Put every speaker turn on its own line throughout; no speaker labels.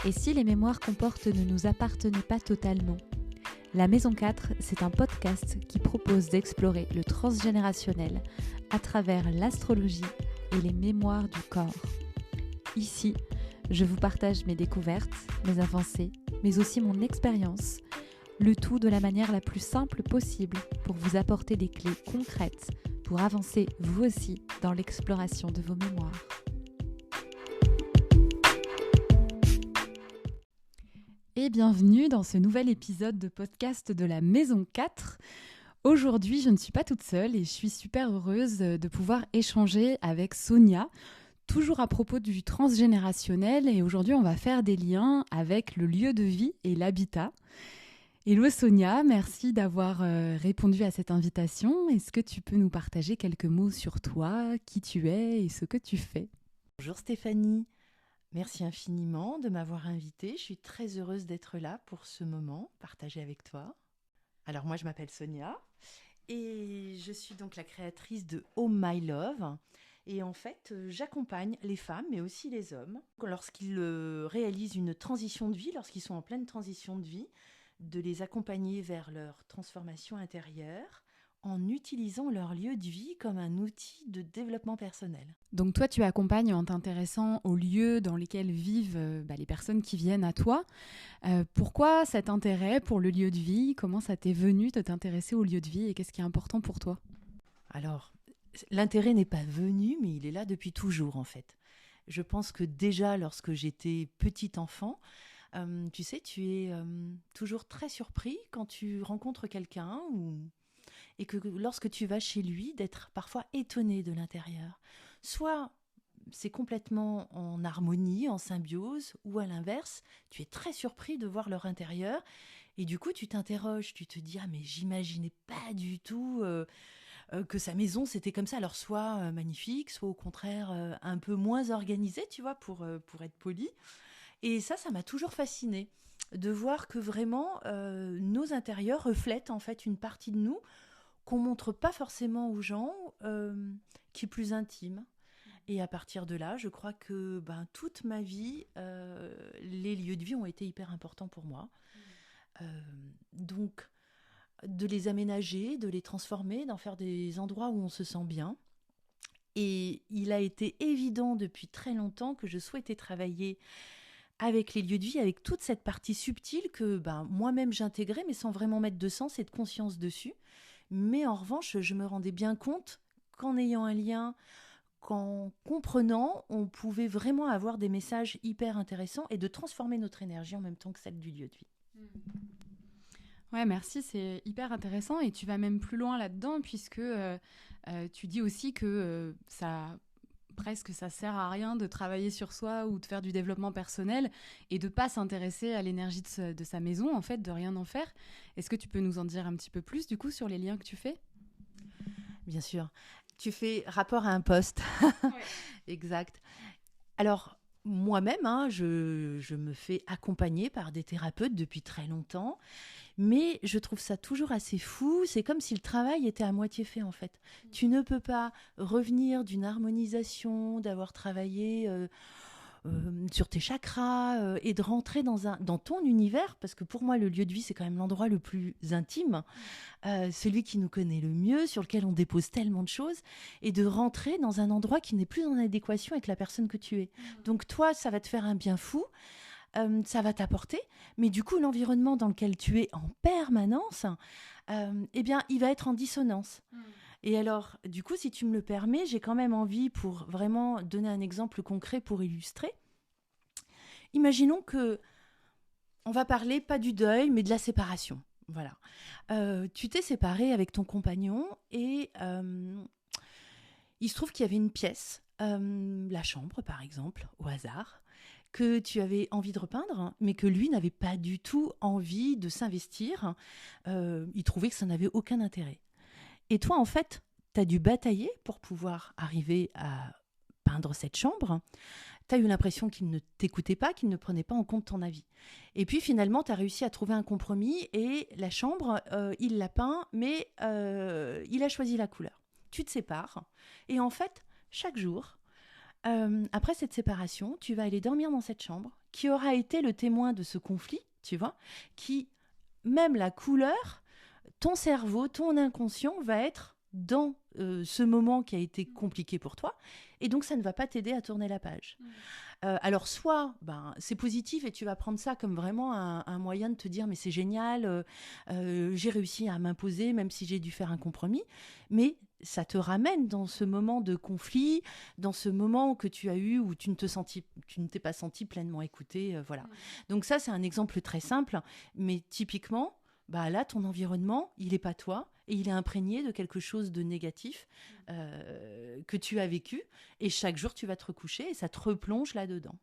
Et si les mémoires qu'on porte ne nous appartenaient pas totalement ? La Maison 4, c'est un podcast qui propose d'explorer le transgénérationnel à travers l'astrologie et les mémoires du corps. Ici, je vous partage mes découvertes, mes avancées, mais aussi mon expérience, le tout de la manière la plus simple possible pour vous apporter des clés concrètes pour avancer vous aussi dans l'exploration de vos mémoires. Et bienvenue dans ce nouvel épisode de podcast de la Maison 4. Aujourd'hui, je ne suis pas toute seule et je suis super heureuse de pouvoir échanger avec Sonia, toujours à propos du transgénérationnel. Et aujourd'hui, on va faire des liens avec le lieu de vie et l'habitat. Hello Sonia, merci d'avoir répondu à cette invitation. Est-ce que tu peux nous partager quelques mots sur toi, qui tu es et ce que tu fais ?
Bonjour Stéphanie, merci infiniment de m'avoir invitée. Je suis très heureuse d'être là pour ce moment partagé avec toi. Alors moi je m'appelle Sonia et je suis donc la créatrice de Home My Love. Et en fait, j'accompagne les femmes, mais aussi les hommes, lorsqu'ils réalisent une transition de vie, lorsqu'ils sont en pleine transition de vie, de les accompagner vers leur transformation intérieure en utilisant leur lieu de vie comme un outil de développement personnel.
Donc toi, tu accompagnes en t'intéressant aux lieux dans lesquels vivent les personnes qui viennent à toi. Pourquoi cet intérêt pour le lieu de vie ? Comment ça t'est venu de t'intéresser au lieu de vie et qu'est-ce qui est important pour toi ?
Alors, l'intérêt n'est pas venu, mais il est là depuis toujours en fait. Je pense que déjà lorsque j'étais petite enfant, tu sais, tu es toujours très surpris quand tu rencontres quelqu'un et que lorsque tu vas chez lui, d'être parfois étonné de l'intérieur. Soit c'est complètement en harmonie, en symbiose, ou à l'inverse, tu es très surpris de voir leur intérieur et du coup tu t'interroges, tu te dis « Ah mais j'imaginais pas du tout que sa maison c'était comme ça ». Alors soit magnifique, soit au contraire un peu moins organisé, tu vois, pour être poli. Et ça m'a toujours fascinée de voir que vraiment nos intérieurs reflètent en fait une partie de nous qu'on montre pas forcément aux gens, qui est plus intime. Et à partir de là, je crois que toute ma vie, les lieux de vie ont été hyper importants pour moi. Donc, de les aménager, de les transformer, d'en faire des endroits où on se sent bien. Et il a été évident depuis très longtemps que je souhaitais travailler avec les lieux de vie, avec toute cette partie subtile que moi-même j'intégrais, mais sans vraiment mettre de sens et de conscience dessus. Mais en revanche, je me rendais bien compte qu'en ayant un lien, qu'en comprenant, on pouvait vraiment avoir des messages hyper intéressants et de transformer notre énergie en même temps que celle du lieu de vie.
Ouais, merci, c'est hyper intéressant et tu vas même plus loin là-dedans puisque tu dis aussi que ça sert à rien de travailler sur soi ou de faire du développement personnel et de pas s'intéresser à l'énergie de sa maison, en fait, de rien en faire. Est-ce que tu peux nous en dire un petit peu plus, du coup, sur les liens que tu fais ?
Bien sûr. Tu fais rapport à un poste. Ouais. Exact. Alors, moi-même, je me fais accompagner par des thérapeutes depuis très longtemps, mais je trouve ça toujours assez fou. C'est comme si le travail était à moitié fait, en fait. Tu ne peux pas revenir d'une harmonisation, d'avoir travaillé sur tes chakras et de rentrer dans ton univers, parce que pour moi, le lieu de vie, c'est quand même l'endroit le plus intime, celui qui nous connaît le mieux, sur lequel on dépose tellement de choses, et de rentrer dans un endroit qui n'est plus en adéquation avec la personne que tu es. Donc toi, ça va te faire un bien fou, ça va t'apporter, mais du coup, l'environnement dans lequel tu es en permanence, il va être en dissonance. Et alors, du coup, si tu me le permets, j'ai quand même envie, pour vraiment donner un exemple concret pour illustrer. Imaginons que on va parler pas du deuil, mais de la séparation. Voilà. Tu t'es séparé avec ton compagnon et il se trouve qu'il y avait une pièce, la chambre par exemple, au hasard, que tu avais envie de repeindre, mais que lui n'avait pas du tout envie de s'investir. Il trouvait que ça n'avait aucun intérêt. Et toi, en fait, tu as dû batailler pour pouvoir arriver à peindre cette chambre. Tu as eu l'impression qu'il ne t'écoutait pas, qu'il ne prenait pas en compte ton avis. Et puis finalement, tu as réussi à trouver un compromis et la chambre, il l'a peint, mais il a choisi la couleur. Tu te sépares et en fait, chaque jour, après cette séparation, tu vas aller dormir dans cette chambre qui aura été le témoin de ce conflit, tu vois, qui, même la couleur, ton cerveau, ton inconscient va être dans ce moment qui a été compliqué pour toi, et donc ça ne va pas t'aider à tourner la page. Alors soit c'est positif et tu vas prendre ça comme vraiment un moyen de te dire mais c'est génial, j'ai réussi à m'imposer même si j'ai dû faire un compromis, mais ça te ramène dans ce moment de conflit, dans ce moment que tu as eu où tu ne t'es pas senti pleinement écouté, voilà. Donc ça c'est un exemple très simple, mais typiquement là, ton environnement, il n'est pas toi et il est imprégné de quelque chose de négatif que tu as vécu. Et chaque jour, tu vas te recoucher et ça te replonge là-dedans.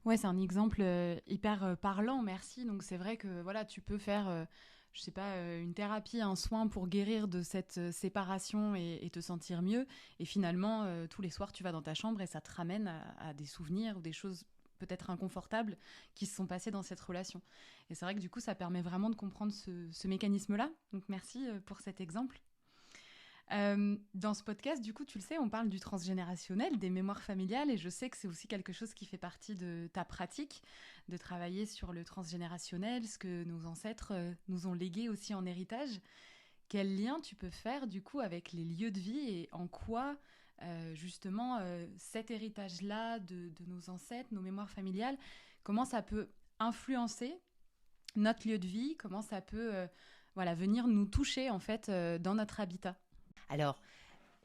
Ouais, c'est un exemple hyper parlant, merci. Donc c'est vrai que voilà, tu peux faire, je sais pas, une thérapie, un soin pour guérir de cette séparation et te sentir mieux. Et finalement, tous les soirs, tu vas dans ta chambre et ça te ramène à des souvenirs ou des choses peut-être inconfortables qui se sont passées dans cette relation. Et c'est vrai que du coup, ça permet vraiment de comprendre ce mécanisme-là. Donc merci pour cet exemple. Dans ce podcast, du coup, tu le sais, on parle du transgénérationnel, des mémoires familiales, et je sais que c'est aussi quelque chose qui fait partie de ta pratique, de travailler sur le transgénérationnel, ce que nos ancêtres nous ont légué aussi en héritage. Quel lien tu peux faire, du coup, avec les lieux de vie et en quoi justement cet héritage-là de nos ancêtres, nos mémoires familiales, comment ça peut influencer notre lieu de vie, comment ça peut venir nous toucher en fait dans notre habitat.
Alors,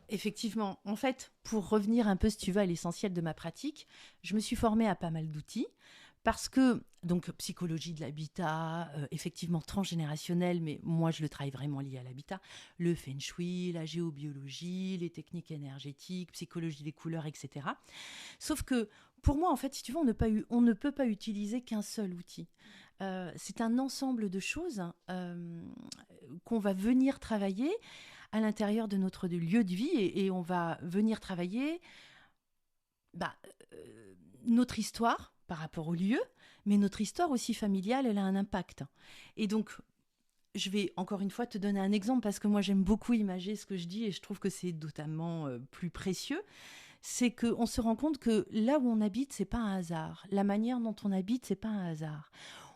effectivement, en fait, pour revenir un peu, si tu veux, à l'essentiel de ma pratique, je me suis formée à pas mal d'outils. Parce que, donc, psychologie de l'habitat, effectivement transgénérationnel, mais moi, je le travaille vraiment lié à l'habitat, le feng shui, la géobiologie, les techniques énergétiques, psychologie des couleurs, etc. Sauf que, pour moi, en fait, si tu veux, on ne peut pas utiliser qu'un seul outil. C'est un ensemble de choses qu'on va venir travailler à l'intérieur de notre lieu de vie et on va venir travailler notre histoire par rapport au lieu, mais notre histoire aussi familiale, elle a un impact. Et donc, je vais encore une fois te donner un exemple parce que moi, j'aime beaucoup imager ce que je dis et je trouve que c'est notamment plus précieux. C'est qu'on se rend compte que là où on habite, c'est pas un hasard. La manière dont on habite, c'est pas un hasard.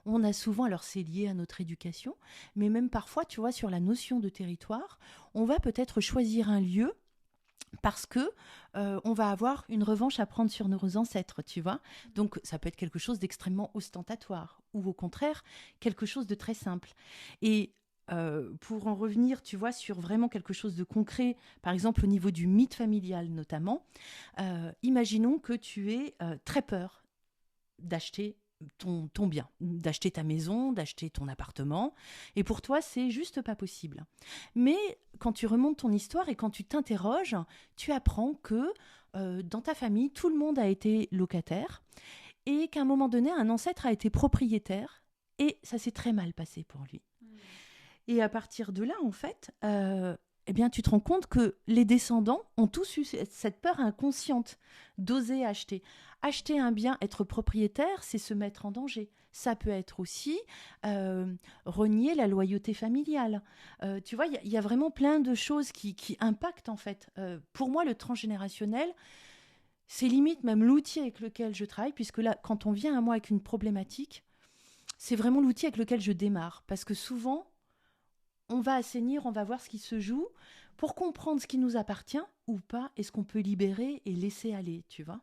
On a souvent, alors c'est lié à notre éducation, mais même parfois, tu vois, sur la notion de territoire, on va peut-être choisir un lieu parce que on va avoir une revanche à prendre sur nos ancêtres, tu vois. Donc, ça peut être quelque chose d'extrêmement ostentatoire ou au contraire, quelque chose de très simple. Et pour en revenir, tu vois, sur vraiment quelque chose de concret, par exemple au niveau du mythe familial notamment, imaginons que tu aies très peur d'acheter ton bien, d'acheter ta maison, d'acheter ton appartement. Et pour toi, c'est juste pas possible. Mais quand tu remontes ton histoire et quand tu t'interroges, tu apprends que dans ta famille, tout le monde a été locataire et qu'à un moment donné, un ancêtre a été propriétaire et ça s'est très mal passé pour lui. Et à partir de là, en fait, tu te rends compte que les descendants ont tous eu cette peur inconsciente d'oser acheter. Acheter un bien, être propriétaire, c'est se mettre en danger. Ça peut être aussi renier la loyauté familiale. Tu vois, il y a vraiment plein de choses qui impactent, en fait. Pour moi, le transgénérationnel, c'est limite même l'outil avec lequel je travaille, puisque là, quand on vient à moi avec une problématique, c'est vraiment l'outil avec lequel je démarre. Parce que souvent, on va assainir, on va voir ce qui se joue pour comprendre ce qui nous appartient ou pas et ce qu'on peut libérer et laisser aller, tu vois.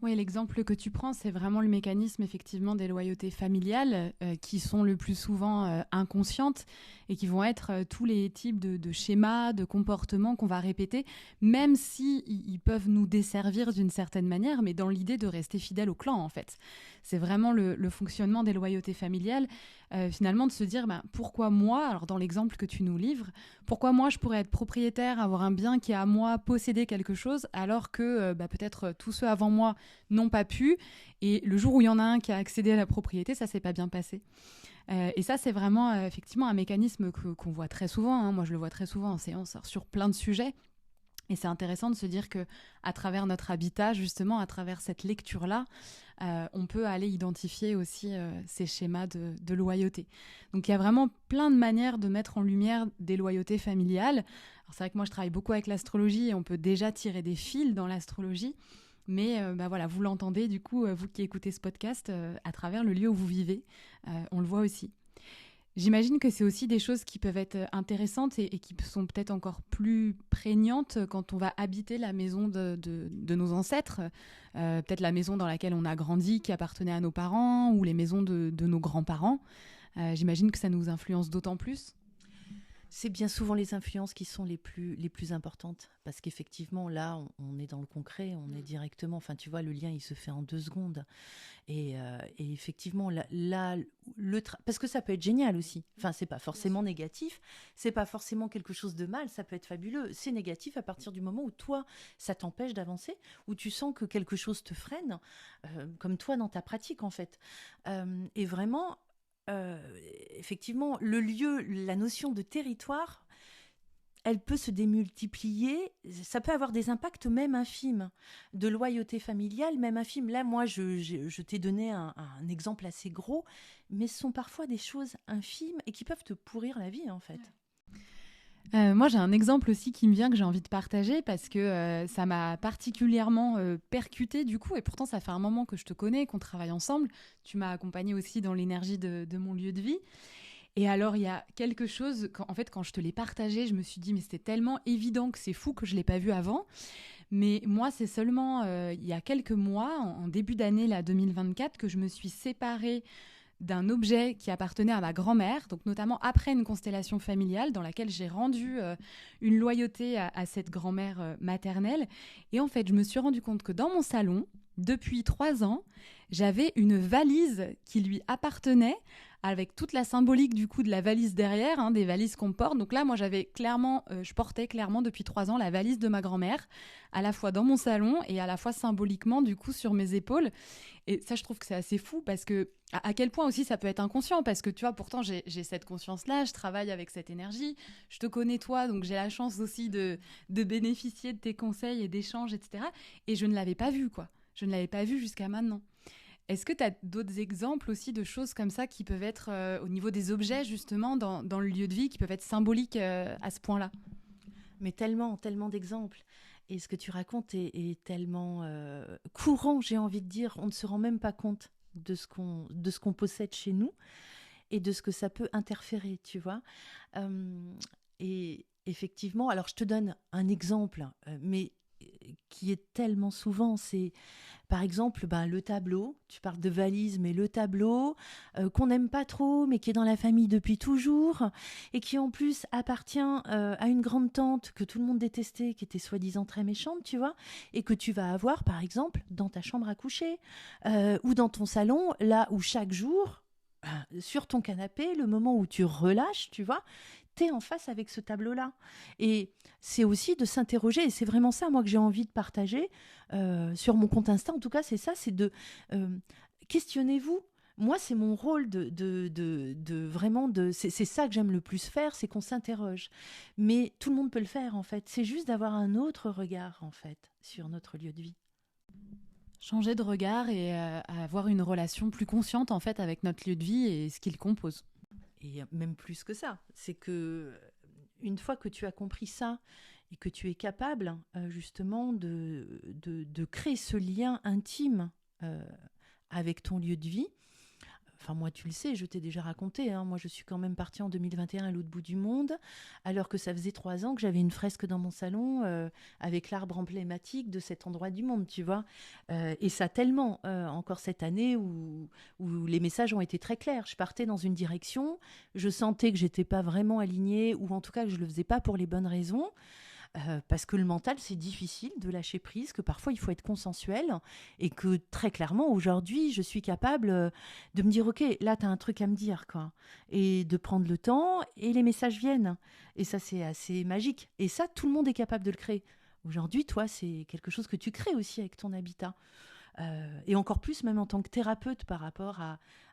Oui, l'exemple que tu prends, c'est vraiment le mécanisme effectivement des loyautés familiales qui sont le plus souvent inconscientes et qui vont être tous les types de schémas, de comportements qu'on va répéter, même si ils peuvent nous desservir d'une certaine manière, mais dans l'idée de rester fidèle au clan en fait. C'est vraiment le fonctionnement des loyautés familiales, finalement de se dire pourquoi moi, alors dans l'exemple que tu nous livres, pourquoi moi je pourrais être propriétaire, avoir un bien qui est à moi, posséder quelque chose, alors que peut-être tous ceux avant moi n'ont pas pu, et le jour où il y en a un qui a accédé à la propriété, ça s'est pas bien passé. Et ça, c'est vraiment effectivement un mécanisme qu'on voit très souvent, hein. Moi, je le vois très souvent en séance sur plein de sujets. Et c'est intéressant de se dire que à travers notre habitat, justement, à travers cette lecture-là, on peut aller identifier aussi ces schémas de loyauté. Donc il y a vraiment plein de manières de mettre en lumière des loyautés familiales. Alors c'est vrai que moi je travaille beaucoup avec l'astrologie et on peut déjà tirer des fils dans l'astrologie. Mais voilà, vous l'entendez du coup, vous qui écoutez ce podcast, à travers le lieu où vous vivez, on le voit aussi. J'imagine que c'est aussi des choses qui peuvent être intéressantes et qui sont peut-être encore plus prégnantes quand on va habiter la maison de nos ancêtres, peut-être la maison dans laquelle on a grandi, qui appartenait à nos parents, ou les maisons de nos grands-parents. J'imagine que ça nous influence d'autant plus.
C'est bien souvent les influences qui sont les plus importantes. Parce qu'effectivement, là, on est dans le concret, on est directement... Enfin, tu vois, le lien, il se fait en 2 secondes. Et effectivement, parce que ça peut être génial aussi. Enfin, c'est pas forcément négatif, c'est pas forcément quelque chose de mal, ça peut être fabuleux. C'est négatif à partir du moment où toi, ça t'empêche d'avancer, où tu sens que quelque chose te freine, comme toi dans ta pratique, en fait. Et vraiment... effectivement, le lieu, la notion de territoire, elle peut se démultiplier. Ça peut avoir des impacts même infimes, de loyauté familiale, même infimes. Là, moi, je t'ai donné un exemple assez gros, mais ce sont parfois des choses infimes et qui peuvent te pourrir la vie, en fait.
Moi, j'ai un exemple aussi qui me vient que j'ai envie de partager parce que ça m'a particulièrement percuté du coup, et pourtant ça fait un moment que je te connais, qu'on travaille ensemble. Tu m'as accompagnée aussi dans l'énergie de mon lieu de vie. Et alors, il y a quelque chose, quand je te l'ai partagé, je me suis dit, mais c'était tellement évident que c'est fou que je ne l'ai pas vu avant. Mais moi, c'est seulement il y a quelques mois, en début d'année là, 2024, que je me suis séparée d'un objet qui appartenait à ma grand-mère, donc notamment après une constellation familiale dans laquelle j'ai rendu une loyauté à cette grand-mère maternelle. Et en fait, je me suis rendu compte que dans mon salon, depuis 3 ans, j'avais une valise qui lui appartenait, avec toute la symbolique du coup de la valise derrière, hein, des valises qu'on porte. Donc là, moi, je portais clairement depuis 3 ans la valise de ma grand-mère, à la fois dans mon salon et à la fois symboliquement du coup sur mes épaules. Et ça, je trouve que c'est assez fou parce que à quel point aussi ça peut être inconscient, parce que tu vois, pourtant j'ai cette conscience-là, je travaille avec cette énergie, je te connais toi, donc j'ai la chance aussi de bénéficier de tes conseils et d'échanges, etc. Et je ne l'avais pas vu, quoi. Je ne l'avais pas vu jusqu'à maintenant. Est-ce que tu as d'autres exemples aussi de choses comme ça qui peuvent être au niveau des objets, justement, dans le lieu de vie, qui peuvent être symboliques à ce point-là?
Mais tellement, tellement d'exemples. Et ce que tu racontes est tellement courant, j'ai envie de dire. On ne se rend même pas compte de ce qu'on possède chez nous et de ce que ça peut interférer, tu vois. Et effectivement, alors je te donne un exemple, mais qui est tellement souvent, c'est par exemple le tableau. Tu parles de valise, mais le tableau qu'on n'aime pas trop, mais qui est dans la famille depuis toujours, et qui en plus appartient à une grande tante que tout le monde détestait, qui était soi-disant très méchante, tu vois, et que tu vas avoir par exemple dans ta chambre à coucher, ou dans ton salon, là où chaque jour, sur ton canapé, le moment où tu relâches, tu vois, t'es en face avec ce tableau-là. Et c'est aussi de s'interroger, et c'est vraiment ça, moi, que j'ai envie de partager sur mon compte Insta. En tout cas, c'est ça, c'est de questionnez-vous. Moi, c'est mon rôle c'est ça que j'aime le plus faire, c'est qu'on s'interroge. Mais tout le monde peut le faire, en fait. C'est juste d'avoir un autre regard, en fait, sur notre lieu de vie.
Changer de regard et avoir une relation plus consciente, en fait, avec notre lieu de vie et ce qu'il compose.
Et même plus que ça, c'est que une fois que tu as compris ça et que tu es capable justement de créer ce lien intime avec ton lieu de vie. Enfin, moi, tu le sais, je t'ai déjà raconté. Hein, moi, je suis quand même partie en 2021 à l'autre bout du monde, alors que ça faisait 3 ans que j'avais une fresque dans mon salon avec l'arbre emblématique de cet endroit du monde, tu vois. Et ça tellement, encore cette année où les messages ont été très clairs. Je partais dans une direction, je sentais que j'étais pas vraiment alignée, ou en tout cas que je le faisais pas pour les bonnes raisons. Parce que le mental, c'est difficile de lâcher prise, que parfois il faut être consensuel, et que très clairement, aujourd'hui, je suis capable de me dire, ok, là, tu as un truc à me dire, quoi. Et de prendre le temps, et les messages viennent. Et ça, c'est assez magique. Et ça, tout le monde est capable de le créer. Aujourd'hui, toi, c'est quelque chose que tu crées aussi avec ton habitat. Et encore plus, même en tant que thérapeute, par rapport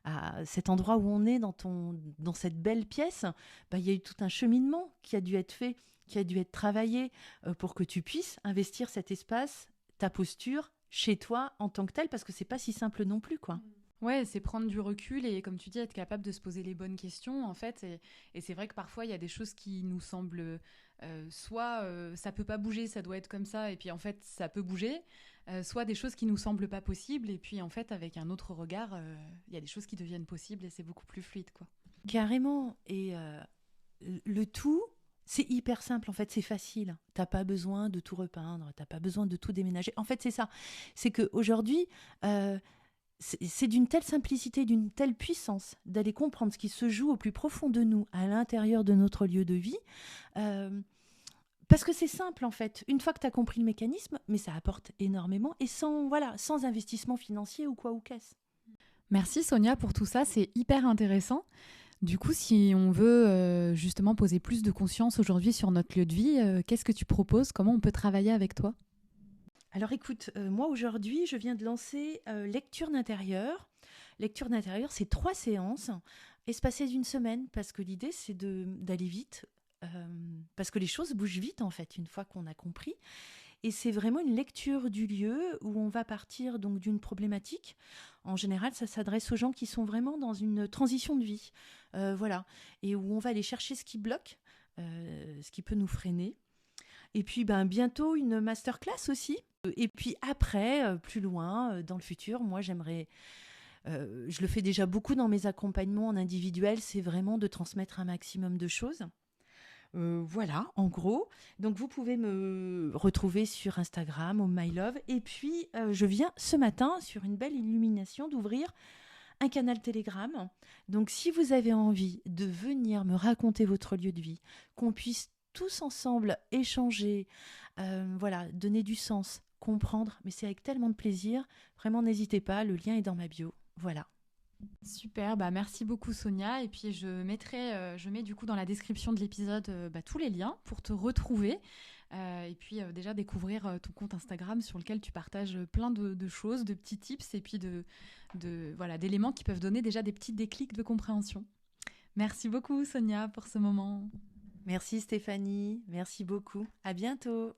à cet endroit où on est, dans cette belle pièce, il y a eu tout un cheminement qui a dû être fait qui a dû être travaillé pour que tu puisses investir cet espace, ta posture, chez toi en tant que tel, parce que c'est pas si simple non plus, quoi.
Ouais, c'est prendre du recul et, comme tu dis, être capable de se poser les bonnes questions, en fait. Et c'est vrai que parfois, il y a des choses qui nous semblent soit ça peut pas bouger, ça doit être comme ça, et puis en fait, ça peut bouger, soit des choses qui nous semblent pas possibles, et puis en fait, avec un autre regard, il y a des choses qui deviennent possibles et c'est beaucoup plus fluide, quoi.
Carrément. Et le tout, c'est hyper simple, en fait, c'est facile. T'as pas besoin de tout repeindre, t'as pas besoin de tout déménager. En fait, c'est ça. C'est qu'aujourd'hui, c'est d'une telle simplicité, d'une telle puissance d'aller comprendre ce qui se joue au plus profond de nous, à l'intérieur de notre lieu de vie. Parce que c'est simple, en fait. Une fois que tu as compris le mécanisme, mais ça apporte énormément et sans investissement financier ou quoi ou qu'est-ce.
Merci Sonia pour tout ça, c'est hyper intéressant. Du coup, si on veut justement poser plus de conscience aujourd'hui sur notre lieu de vie, qu'est-ce que tu proposes? Comment on peut travailler avec toi?
Alors écoute, moi aujourd'hui, je viens de lancer lecture d'intérieur. Lecture d'intérieur, c'est 3 séances, espacées d'une semaine, parce que l'idée, c'est d'aller vite, parce que les choses bougent vite, en fait, une fois qu'on a compris. Et c'est vraiment une lecture du lieu où on va partir donc d'une problématique. En général, ça s'adresse aux gens qui sont vraiment dans une transition de vie, voilà, et où on va aller chercher ce qui bloque, ce qui peut nous freiner. Et puis bientôt une masterclass aussi. Et puis après, plus loin, dans le futur, moi j'aimerais, je le fais déjà beaucoup dans mes accompagnements en individuel, c'est vraiment de transmettre un maximum de choses. Voilà, en gros. Donc vous pouvez me retrouver sur Instagram au My Love. Et puis je viens ce matin, sur une belle illumination, d'ouvrir un canal Telegram. Donc si vous avez envie de venir me raconter votre lieu de vie, qu'on puisse tous ensemble échanger, voilà, donner du sens, comprendre, mais c'est avec tellement de plaisir. Vraiment, n'hésitez pas, le lien est dans ma bio. Voilà.
Super, merci beaucoup Sonia. Et puis je mets du coup dans la description de l'épisode tous les liens pour te retrouver. Et puis déjà découvrir ton compte Instagram sur lequel tu partages plein de choses, de petits tips et puis d'éléments qui peuvent donner déjà des petits déclics de compréhension. Merci beaucoup Sonia pour ce moment.
Merci Stéphanie, merci beaucoup. À bientôt.